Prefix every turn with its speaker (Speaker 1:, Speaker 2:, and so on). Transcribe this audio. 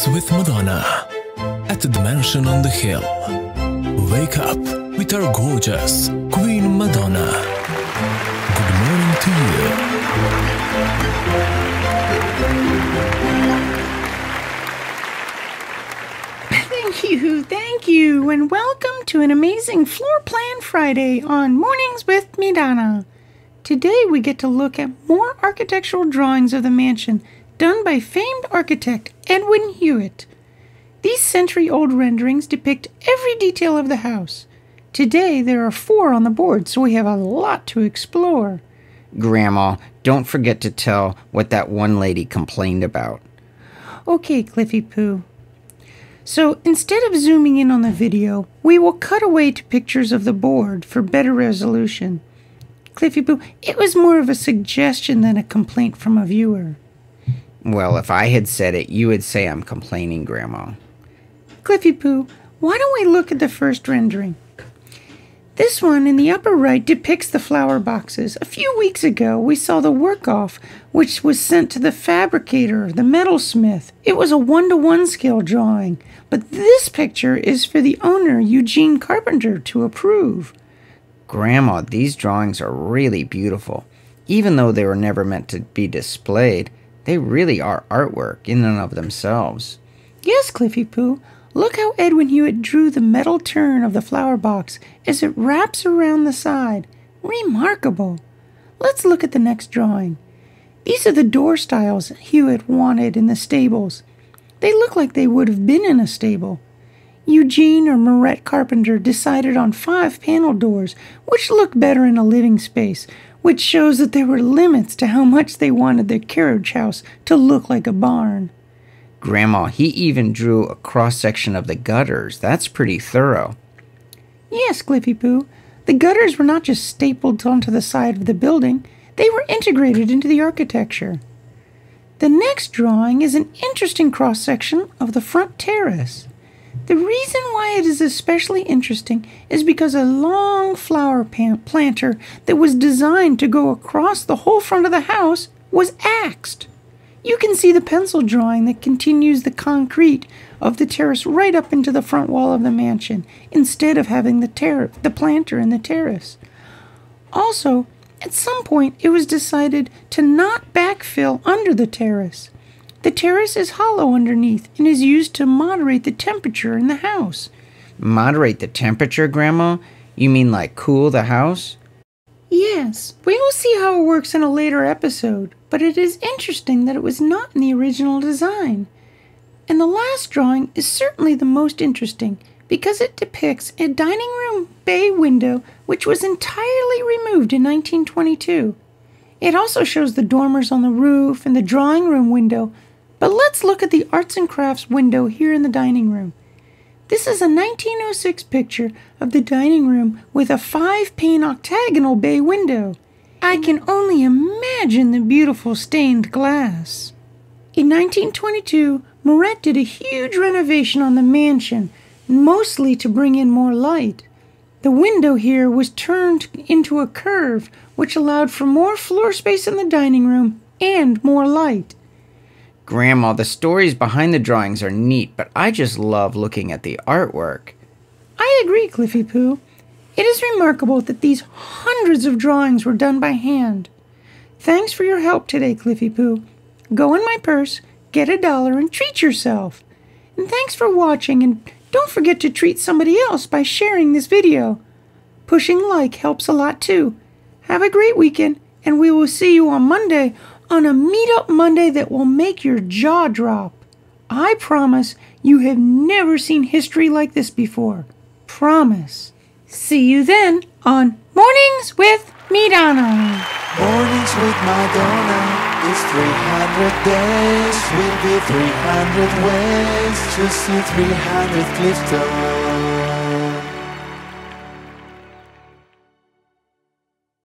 Speaker 1: Mornings with Madonna at the mansion on the hill. Wake up with our gorgeous Queen Madonna. Good morning to you.
Speaker 2: Thank you, and welcome to an amazing Floorplan Friday on Mornings with Madonna. Today we get to look at more architectural drawings of the mansion done by famed architect Edwin Hewitt. These century-old renderings depict every detail of the house. Today there are 4 on the board, so we have a lot to explore.
Speaker 3: Grandma, don't forget to tell what that one lady complained about.
Speaker 2: Okay, Cliffy Pooh. So instead of zooming in on the video, we will cut away to pictures of the board for better resolution. Cliffy Pooh, it was more of a suggestion than a complaint from a viewer.
Speaker 3: Well, if I had said it, you would say I'm complaining, Grandma.
Speaker 2: Cliffy Pooh, why don't we look at the first rendering? This one in the upper right depicts the flower boxes. A few weeks ago, we saw the work-off, which was sent to the fabricator, the metalsmith. It was a 1-to-1 scale drawing, but this picture is for the owner, Eugene Carpenter, to approve.
Speaker 3: Grandma, these drawings are really beautiful. Even though they were never meant to be displayed, they really are artwork in and of themselves.
Speaker 2: Yes, Cliffy Pooh. Look how Edwin Hewitt drew the metal turn of the flower box as it wraps around the side. Remarkable. Let's look at the next drawing. These are the door styles Hewitt wanted in the stables. They look like they would have been in a stable. Eugene or Merrette Carpenter decided on 5 panel doors, which look better in a living space, which shows that there were limits to how much they wanted their carriage house to look like a barn.
Speaker 3: Grandma, he even drew a cross-section of the gutters. That's pretty thorough.
Speaker 2: Yes, Cliffy Pooh. The gutters were not just stapled onto the side of the building. They were integrated into the architecture. The next drawing is an interesting cross-section of the front terrace. The reason why it is especially interesting is because a long flower planter that was designed to go across the whole front of the house was axed. You can see the pencil drawing that continues the concrete of the terrace right up into the front wall of the mansion, instead of having the planter in the terrace. Also, at some point it was decided to not backfill under the terrace. The terrace is hollow underneath and is used to moderate the temperature in the house.
Speaker 3: Moderate the temperature, Grandma? You mean like cool the house?
Speaker 2: Yes, we will see how it works in a later episode, but it is interesting that it was not in the original design. And the last drawing is certainly the most interesting because it depicts a dining room bay window which was entirely removed in 1922. It also shows the dormers on the roof and the drawing room window. But let's look at the arts and crafts window here in the dining room. This is a 1906 picture of the dining room with a 5-pane octagonal bay window. I can only imagine the beautiful stained glass. In 1922, Merrette did a huge renovation on the mansion, mostly to bring in more light. The window here was turned into a curve, which allowed for more floor space in the dining room and more light.
Speaker 3: Grandma, the stories behind the drawings are neat, but I just love looking at the artwork.
Speaker 2: I agree, Cliffy Pooh. It is remarkable that these hundreds of drawings were done by hand. Thanks for your help today, Cliffy Pooh. Go in my purse, get $1, and treat yourself. And thanks for watching, and don't forget to treat somebody else by sharing this video. Pushing like helps a lot too. Have a great weekend, and we will see you on Monday on a Meetup Monday that will make your jaw drop. I promise you have never seen history like this before. Promise. See you then on Mornings with Madonna.
Speaker 4: Mornings with Madonna. It's 300 days. Will be 300 ways to see 300 Clifton.